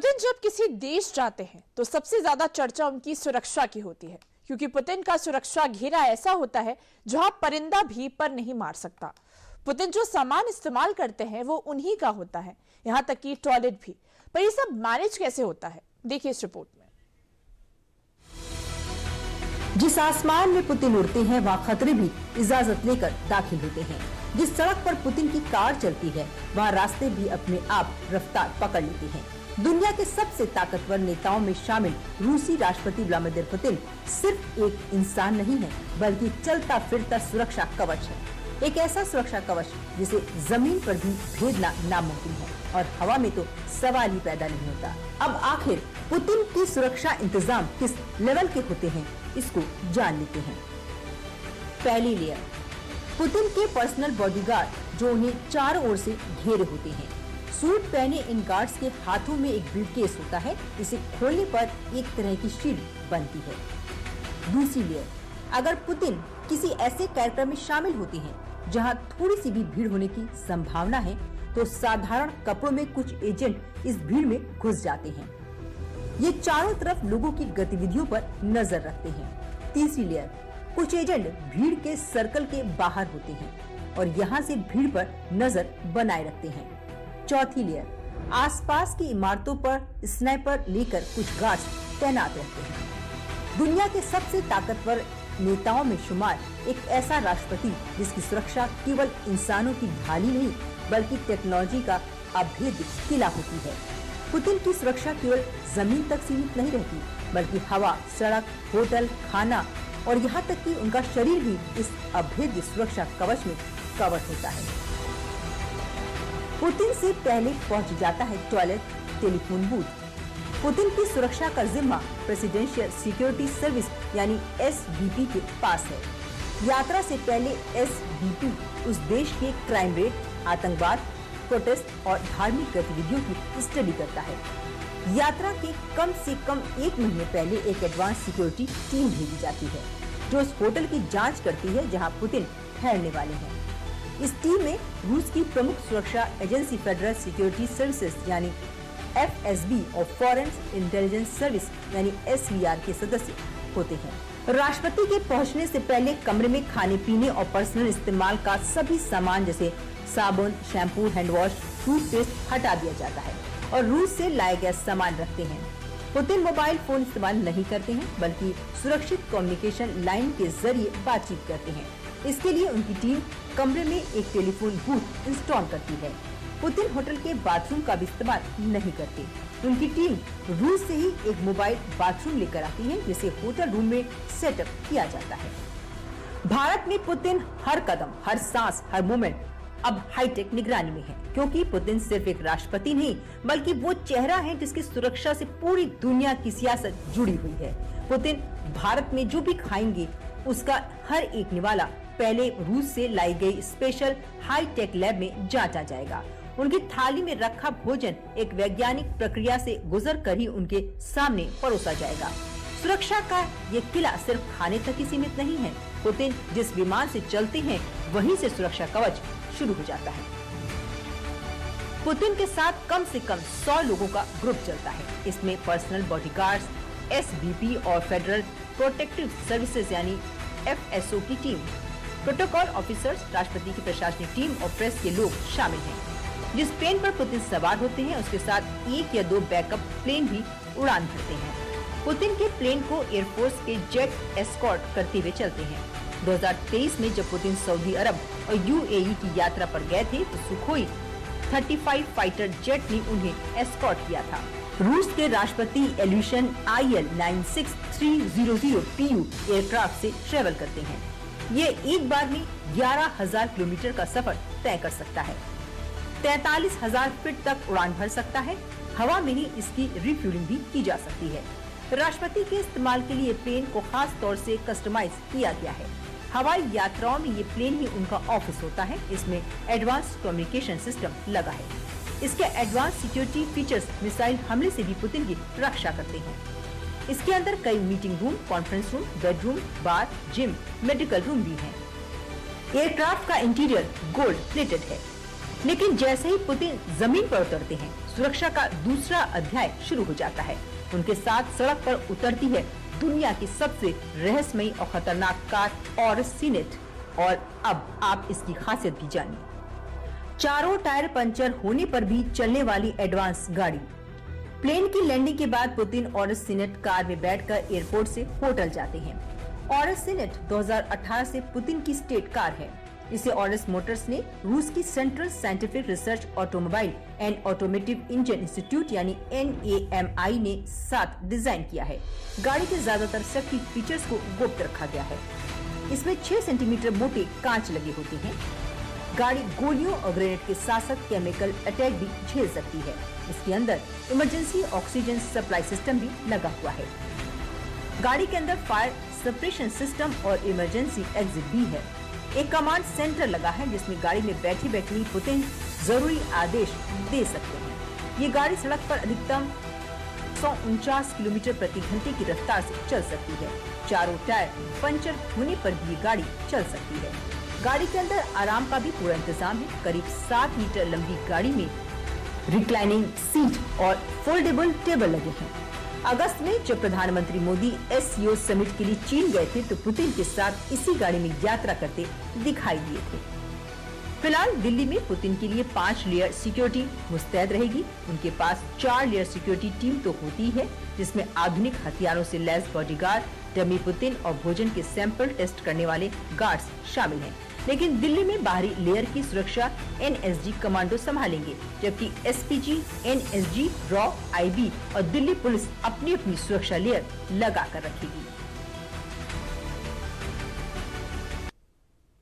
Putin जब किसी देश जाते हैं तो सबसे ज्यादा चर्चा उनकी सुरक्षा की होती है, क्योंकि पुतिन का सुरक्षा घेरा ऐसा होता है जहां परिंदा भी पर नहीं मार सकता। पुतिन जो सामान इस्तेमाल करते हैं वो उन्हीं का होता है, यहां तक कि टॉयलेट भी। पर ये सब मैनेज कैसे होता है, देखिए इस रिपोर्ट में। जिस आसमान में पुतिन उड़ते हैं वहाँ खतरे भी इजाजत लेकर दाखिल होते हैं। जिस सड़क पर पुतिन की कार चलती है वहाँ रास्ते भी अपने आप रफ्तार पकड़ लेते हैं। दुनिया के सबसे ताकतवर नेताओं में शामिल रूसी राष्ट्रपति व्लादिमीर पुतिन सिर्फ एक इंसान नहीं है, बल्कि चलता फिरता सुरक्षा कवच है। एक ऐसा सुरक्षा कवच जिसे जमीन पर भी भेदना नामुमकिन है और हवा में तो सवाल ही पैदा नहीं होता। अब आखिर पुतिन की सुरक्षा इंतजाम किस लेवल के होते हैं, इसको जान लेते हैं। पहली लेयर, पुतिन के पर्सनल बॉडीगार्ड जो उन्हें चारों ओर से घेरे होते हैं। सूट पहने इन गार्ड्स के हाथों में एक ब्रीफकेस होता है, इसे खोलने पर एक तरह की शील्ड बनती है। दूसरी लेयर, अगर पुतिन किसी ऐसे कैरेक्टर में शामिल होते हैं जहां थोड़ी सी भी भीड़ होने की संभावना है तो साधारण कपड़ों में कुछ एजेंट इस भीड़ में घुस जाते हैं। ये चारों तरफ लोगों की गतिविधियों पर नजर रखते हैं। तीसरी लेयर, कुछ एजेंट भीड़ के सर्कल के बाहर होते हैं और यहाँ से भीड़ पर नजर बनाए रखते हैं। चौथी लेयर, आसपास की इमारतों पर स्नाइपर लेकर कुछ गार्ड्स तैनात रहते हैं। दुनिया के सबसे ताकतवर नेताओं में शुमार एक ऐसा राष्ट्रपति जिसकी सुरक्षा केवल इंसानों की ढाली नहीं बल्कि टेक्नोलॉजी का अभेद्य किला होती है। पुतिन की सुरक्षा केवल जमीन तक सीमित नहीं रहती, बल्कि हवा, सड़क, होटल, खाना और यहाँ तक कि उनका शरीर भी इस अभेद्य सुरक्षा कवच में कवर होता है। पुतिन से पहले पहुंच जाता है टॉयलेट, टेलीफोन बूथ। पुतिन की सुरक्षा का जिम्मा प्रेसिडेंशियल सिक्योरिटी सर्विस यानी एसबीपी के पास है। यात्रा से पहले एसबीपी उस देश के क्राइम रेट, आतंकवाद, प्रोटेस्ट और धार्मिक गतिविधियों की स्टडी करता है। यात्रा के कम से कम एक महीने पहले एक एडवांस सिक्योरिटी टीम भेजी जाती है जो उस होटल की जांच करती है जहां पुतिन ठहरने वाले हैं। इस टीम में रूस की प्रमुख सुरक्षा एजेंसी फेडरल सिक्योरिटी सर्विसेज यानी एफएसबी और फॉरेन इंटेलिजेंस सर्विस यानी एसवीआर के सदस्य होते हैं। राष्ट्रपति के पहुंचने से पहले कमरे में खाने पीने और पर्सनल इस्तेमाल का सभी सामान जैसे साबुन, शैम्पू, हैंड वॉश, टूथपेस्ट हटा दिया जाता है और रूस से लाए गए सामान रखते हैं। पुतिन मोबाइल फोन इस्तेमाल नहीं करते हैं, बल्कि सुरक्षित कम्युनिकेशन लाइन के जरिए बातचीत करते हैं। इसके लिए उनकी टीम कमरे में एक टेलीफोन बूथ इंस्टॉल करती है। पुतिन होटल के बाथरूम का भी इस्तेमाल नहीं करते। उनकी टीम रूस से ही एक मोबाइल बाथरूम लेकर आती है जिसे होटल रूम में सेटअप किया जाता है। भारत में पुतिन हर कदम, हर सांस, हर मोमेंट अब हाईटेक निगरानी में है, क्योंकि पुतिन सिर्फ एक राष्ट्रपति नहीं बल्कि वो चेहरा है जिसकी सुरक्षा से पूरी दुनिया की सियासत जुड़ी हुई है। पुतिन भारत में जो भी खाएंगे उसका हर एक निवाला पहले रूस से लाई गई स्पेशल हाईटेक लैब में जांचा जाएगा। उनकी थाली में रखा भोजन एक वैज्ञानिक प्रक्रिया से गुजर कर ही उनके सामने परोसा जाएगा। सुरक्षा का ये किला सिर्फ खाने तक ही सीमित नहीं है। पुतिन जिस विमान से चलते हैं वहीं से सुरक्षा कवच शुरू हो जाता है। पुतिन के साथ कम से कम 100 लोगों का ग्रुप चलता है। इसमें पर्सनल बॉडीगार्ड्स, एसबीपी और फेडरल प्रोटेक्टिव सर्विसेज यानी एफएसओ की टीम, प्रोटोकॉल ऑफिसर्स, राष्ट्रपति की प्रशासनिक टीम और प्रेस के लोग शामिल हैं। जिस प्लेन पर पुतिन सवार होते हैं उसके साथ 1 या 2 बैकअप प्लेन भी उड़ान भरते हैं। पुतिन के प्लेन को एयरफोर्स के जेट एस्कॉर्ट करते हुए चलते हैं। 2023 में जब पुतिन सऊदी अरब और यूएई की यात्रा पर गए थे तो सुखोई 35 फाइटर जेट ने उन्हें एस्कॉर्ट किया था। रूस के राष्ट्रपति एल्यूशन IL-96-300 PU एयरक्राफ्ट से ट्रेवल करते हैं। ये एक बार में 11,000 किलोमीटर का सफर तय कर सकता है। 43,000 फीट तक उड़ान भर सकता है। हवा में ही इसकी रिफ्यूलिंग भी की जा सकती है। राष्ट्रपति के इस्तेमाल के लिए प्लेन को खास तौर से कस्टमाइज किया गया है। हवाई यात्राओं में ये प्लेन ही उनका ऑफिस होता है। इसमें एडवांस कम्युनिकेशन सिस्टम लगा है। इसके एडवांस सिक्योरिटी फीचर्स मिसाइल हमले से भी पुतिन की रक्षा करते हैं। इसके अंदर कई meeting room, conference room, bedroom, bar, gym, medical room भी हैं। एयरक्राफ्ट का इंटीरियर गोल्ड प्लेटेड है। लेकिन जैसे ही पुतिन जमीन पर उतरते हैं सुरक्षा का दूसरा अध्याय शुरू हो जाता है। उनके साथ सड़क पर उतरती है दुनिया की सबसे रहस्यमयी और खतरनाक कार ऑरस सीनेट। और अब आप इसकी खासियत भी जानिए। चारों टायर पंचर होने पर भी चलने वाली एडवांस गाड़ी। प्लेन की लैंडिंग के बाद पुतिन ऑरस सीनेट कार में बैठकर एयरपोर्ट से होटल जाते हैं। ऑरस सीनेट 2018 से पुतिन की स्टेट कार है। इसे ऑरस मोटर्स ने रूस की central scientific research automobile and automotive engine institute यानी NAMI ने साथ डिजाइन किया है। गाड़ी के ज्यादातर सेफ्टी फीचर्स को गुप्त रखा गया है। इसमें 6 सेंटीमीटर मोटे कांच लगे होते हैं। गाड़ी गोलियों और ग्रेनेड के साथ साथ केमिकल अटैक भी झेल सकती है। इसके अंदर इमरजेंसी ऑक्सीजन सप्लाई सिस्टम भी लगा हुआ है। गाड़ी के अंदर फायर सप्रेशन सिस्टम और इमरजेंसी एग्जिट भी है। एक कमांड सेंटर लगा है जिसमें गाड़ी में बैठी बैठी ही पुतिन जरूरी आदेश दे सकते हैं। ये गाड़ी सड़क पर अधिकतम 149 किलोमीटर प्रति घंटे की रफ्तार से चल सकती है। चारों टायर पंचर होने पर भी ये गाड़ी चल सकती है। गाड़ी के अंदर आराम का भी पूरा इंतजाम है। करीब 7 मीटर लंबी गाड़ी में रिक्लाइनिंग सीट और फोल्डेबल टेबल लगे हैं। अगस्त में जब प्रधानमंत्री मोदी SCO समिट के लिए चीन गए थे तो पुतिन के साथ इसी गाड़ी में यात्रा करते दिखाई दिए थे। फिलहाल दिल्ली में पुतिन के लिए 5 लेयर सिक्योरिटी मुस्तैद रहेगी। उनके पास 4 लेयर सिक्योरिटी टीम तो होती है, जिसमें आधुनिक हथियारों से लैस बॉडीगार्ड, डमी पुतिन और भोजन के सैंपल टेस्ट करने वाले गार्ड्स शामिल हैं। लेकिन दिल्ली में बाहरी लेयर की सुरक्षा NSG कमांडो संभालेंगे, जबकि SPG, NSG, रॉ, IB और दिल्ली पुलिस अपनी अपनी सुरक्षा लेयर लगा कर रखेगी।